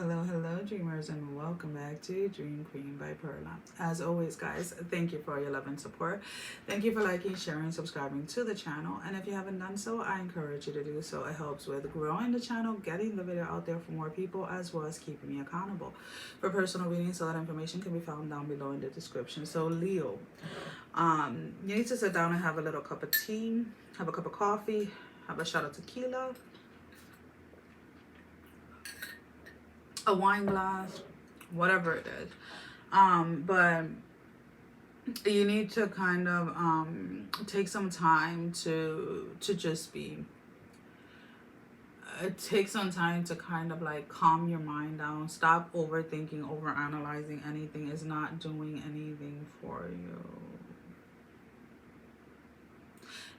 Hello, dreamers, and welcome back to Dream Queen by Perla. As always, guys, thank you for your love and support. Thank you for liking, sharing, subscribing to the channel. And if you haven't done so, I encourage you to do so. It helps with growing the channel, getting the video out there for more people, as well as keeping me accountable. For personal readings, all that information can be found down below in the description. So, Leo, you need to sit down and have a little cup of tea, have a cup of coffee, have a shot of tequila, a wine glass, whatever it is. But you need to kind of take some time to just be take some time to kind of like calm your mind down. Stop overthinking, over analyzing. Anything is not doing anything for you.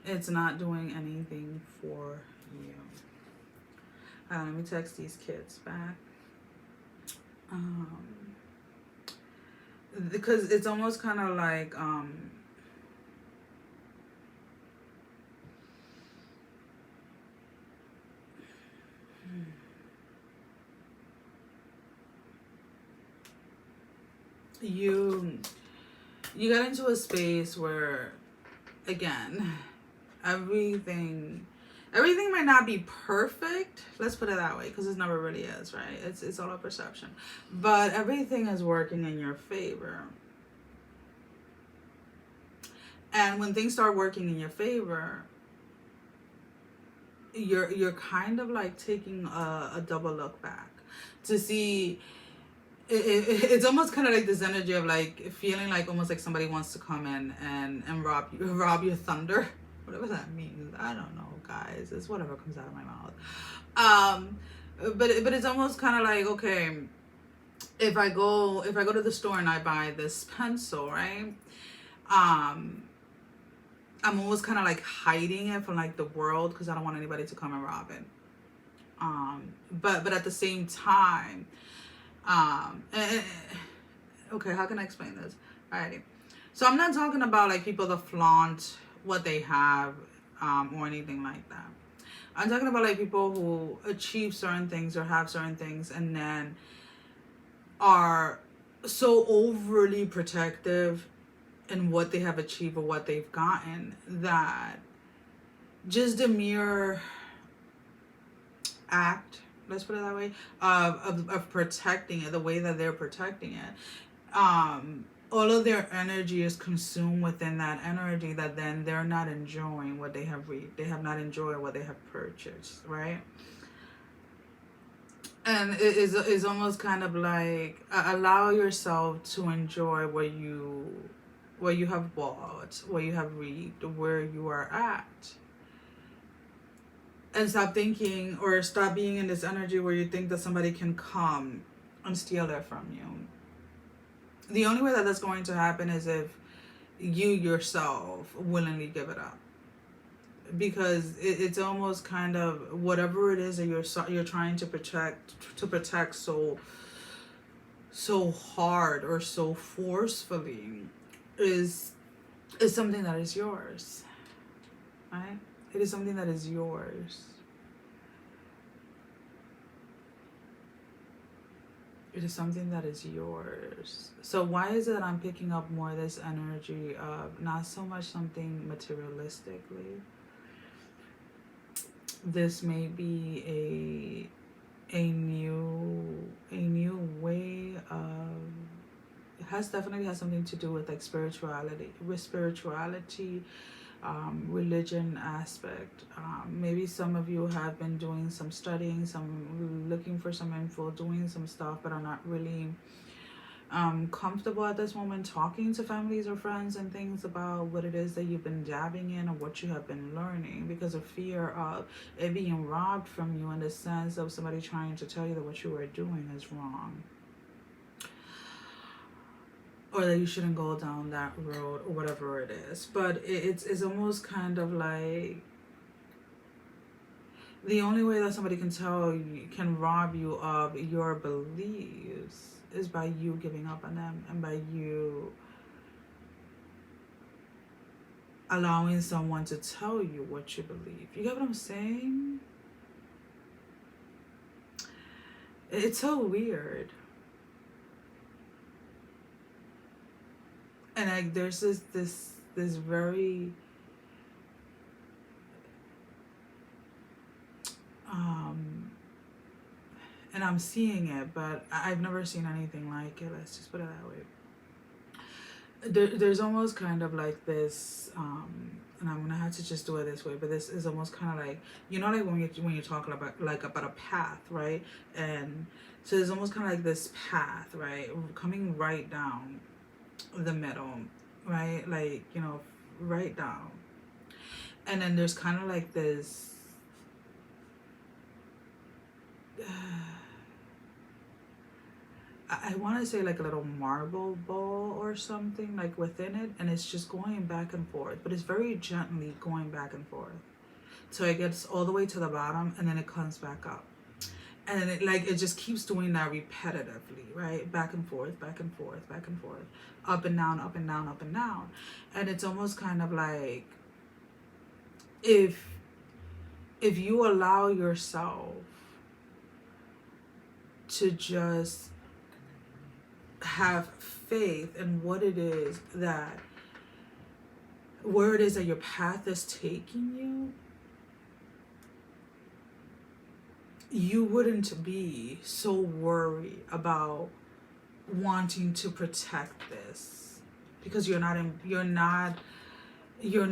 It's not doing anything for you. Let me text these kids back. Because it's almost kind of like you got into a space where, again, everything might not be perfect, let's put it that way, because it never really is, right? It's all a perception, but everything is working in your favor. And when things start working in your favor, you're kind of like taking a double look back to see. It's almost kind of like this energy of like feeling like almost like somebody wants to come in and rob your thunder, whatever that means. I don't know, guys. It's whatever comes out of my mouth. But it's almost kind of like, okay, if I go to the store and I buy this pencil, right? I'm almost kind of like hiding it from like the world because I don't want anybody to come and rob it. But at the same time, okay, how can I explain this? Alrighty. So I'm not talking about like people that flaunt what they have, or anything like that. I'm talking about like people who achieve certain things or have certain things and then are so overly protective in what they have achieved or what they've gotten that just the mere act, let's put it that way, of protecting it, the way that they're protecting it, all of their energy is consumed within that energy, that then they're not enjoying what they have reaped. They have not enjoyed what they have purchased, right? And it is almost kind of like allow yourself to enjoy what you have bought, what you have reaped, where you are at. And stop thinking or stop being in this energy where you think that somebody can come and steal it from you. The only way that that's going to happen is if you yourself willingly give it up. Because it's almost kind of whatever it is that you're trying to protect so hard or so forcefully is something that is yours, right? It is something that is yours. It is something that is yours. So why is it that I'm picking up more this energy of not so much something materialistically? This may be a new way of, it definitely has something to do with like spirituality, religion aspect. Maybe some of you have been doing some studying, some looking for some info, doing some stuff, but are not really comfortable at this moment talking to families or friends and things about what it is that you've been dabbing in or what you have been learning, because of fear of it being robbed from you, in the sense of somebody trying to tell you that what you are doing is wrong, or that you shouldn't go down that road, or whatever it is. But it's almost kind of like the only way that somebody can rob you of your beliefs is by you giving up on them, and by you allowing someone to tell you what you believe. You get what I'm saying? It's so weird. And like there's this very um and I'm seeing it, but I've never seen anything like it. Let's just put it that way. There's almost kind of like this, and I'm gonna have to just do it this way. But this is almost kind of like, you know, like when you talk about a path, right? And so there's almost kind of like this path, right, coming right down the middle, right, like, you know, right down, and then there's kind of like this. I want to say like a little marble ball or something like within it, and it's just going back and forth, but it's very gently going back and forth. So it gets all the way to the bottom, and then it comes back up, and then it just keeps doing that repetitively, right? Back and forth, back and forth, back and forth, up and down, up and down, up and down, and it's almost kind of like if you allow yourself to just have faith in what it is that where it is that your path is taking you, you wouldn't be so worried about wanting to protect this, because you're not enjoying it. You're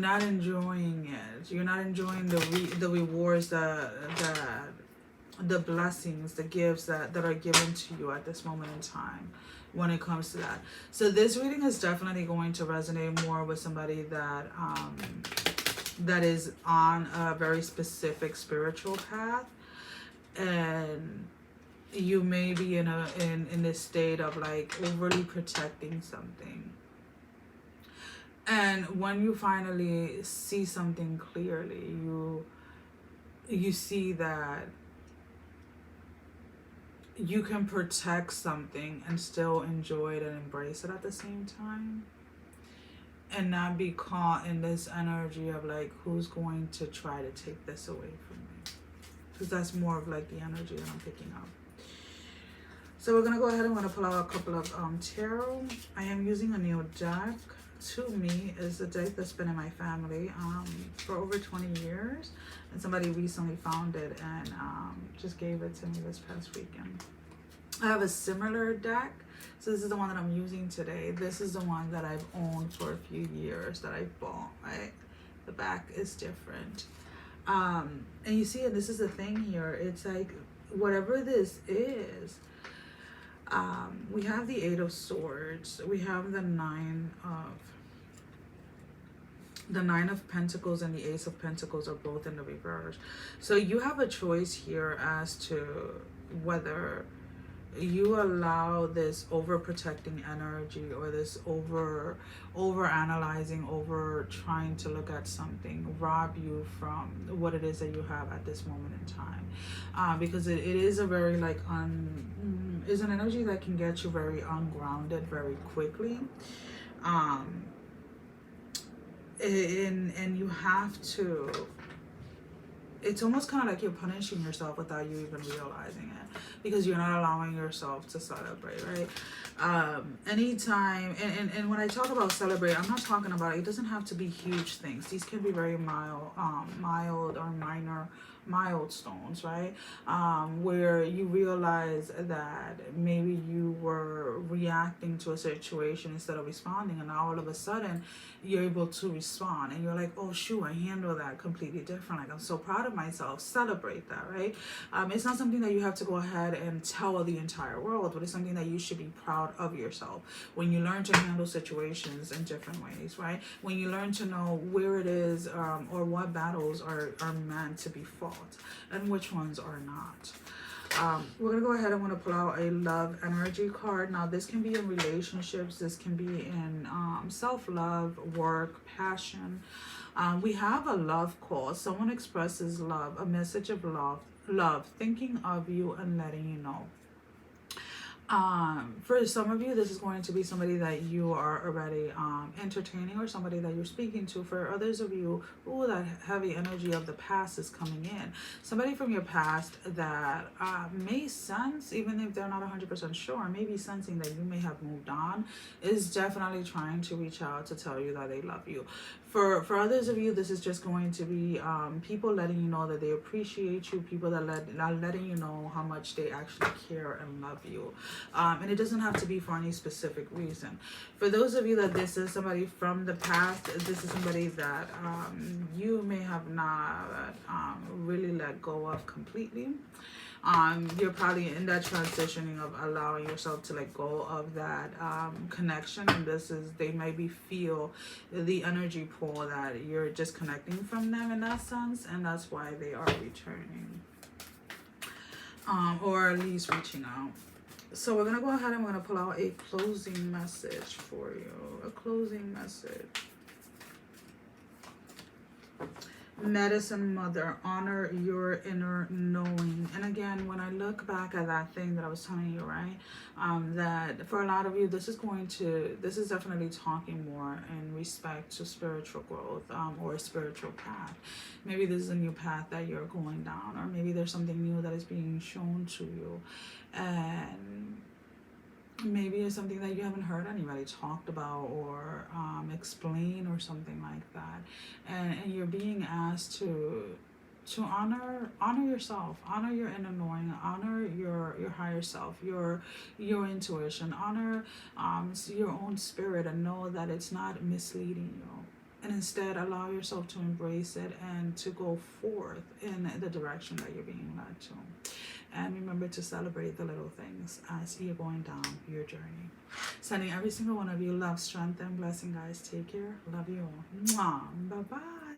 not enjoying the rewards, the blessings, the gifts that are given to you at this moment in time when it comes to that. So this reading is definitely going to resonate more with somebody that that is on a very specific spiritual path, and you may be in this state of like overly protecting something. And when you finally see something clearly, you see that you can protect something and still enjoy it and embrace it at the same time, and not be caught in this energy of like, who's going to try to take this away from me, because that's more of like the energy that I'm picking up. So we're gonna go ahead and I'm gonna pull out a couple of tarot. I am using a new deck. To me, is a deck that's been in my family for over 20 years, and somebody recently found it and just gave it to me this past weekend. I have a similar deck, so this is the one that I'm using today. This is the one that I've owned for a few years that I bought, right? The back is different, and you see, and this is the thing here, it's like whatever this is, we have the Eight of Swords, we have the Nine of Pentacles, and the Ace of Pentacles are both in the reverse. So you have a choice here as to whether you allow this overprotecting energy, or this over analyzing, over trying to look at something, rob you from what it is that you have at this moment in time, because it is a very like is an energy that can get you very ungrounded very quickly, and you have to, it's almost kind of like you're punishing yourself without you even realizing it, because you're not allowing yourself to celebrate, right? Anytime, and when I talk about celebrate, I'm not talking about, it doesn't have to be huge things. These can be very mild or minor milestones, right? Where you realize that maybe you were reacting to a situation instead of responding, and now all of a sudden you're able to respond, and you're like, oh shoot, I handled that completely different, like I'm so proud of myself. Celebrate that, right? It's not something that you have to go ahead and tell the entire world, but it's something that you should be proud of yourself. When you learn to handle situations in different ways, right? When you learn to know where it is, or what battles are meant to be fought and which ones are not. We're gonna go ahead, I'm gonna pull out a love energy card. Now this can be in relationships, this can be in self-love, work, passion. We have a love call. Someone expresses love, a message of love, thinking of you and letting you know. For some of you, this is going to be somebody that you are already entertaining, or somebody that you're speaking to. For others of you, ooh, that heavy energy of the past is coming in. Somebody from your past that may sense, even if they're not 100% sure, maybe sensing that you may have moved on, is definitely trying to reach out to tell you that they love you. For others of you, this is just going to be people letting you know that they appreciate you, people that are letting you know how much they actually care and love you. And it doesn't have to be for any specific reason. For those of you that this is somebody from the past, this is somebody that you may have not really let go of completely. You're probably in that transitioning of allowing yourself to let go of that connection, and they maybe feel the energy pull that you're disconnecting from them in that sense, and that's why they are returning, or at least reaching out. So we're gonna go ahead and we're gonna pull out a closing message for you. A closing message. Medicine Mother, honor your inner knowing. And again, when I look back at that thing that I was telling you, right, that for a lot of you, this is definitely talking more in respect to spiritual growth, or a spiritual path. Maybe this is a new path that you're going down, or maybe there's something new that is being shown to you, and maybe it's something that you haven't heard anybody talked about or explain, or something like that, and you're being asked to honor yourself, honor your inner knowing, honor your higher self, your intuition, honor your own spirit, and know that it's not misleading you, and instead allow yourself to embrace it and to go forth in the direction that you're being led to. And remember to celebrate the little things as you're going down your journey. Sending every single one of you love, strength, and blessing, guys. Take care. Love you all. Mwah. Bye-bye.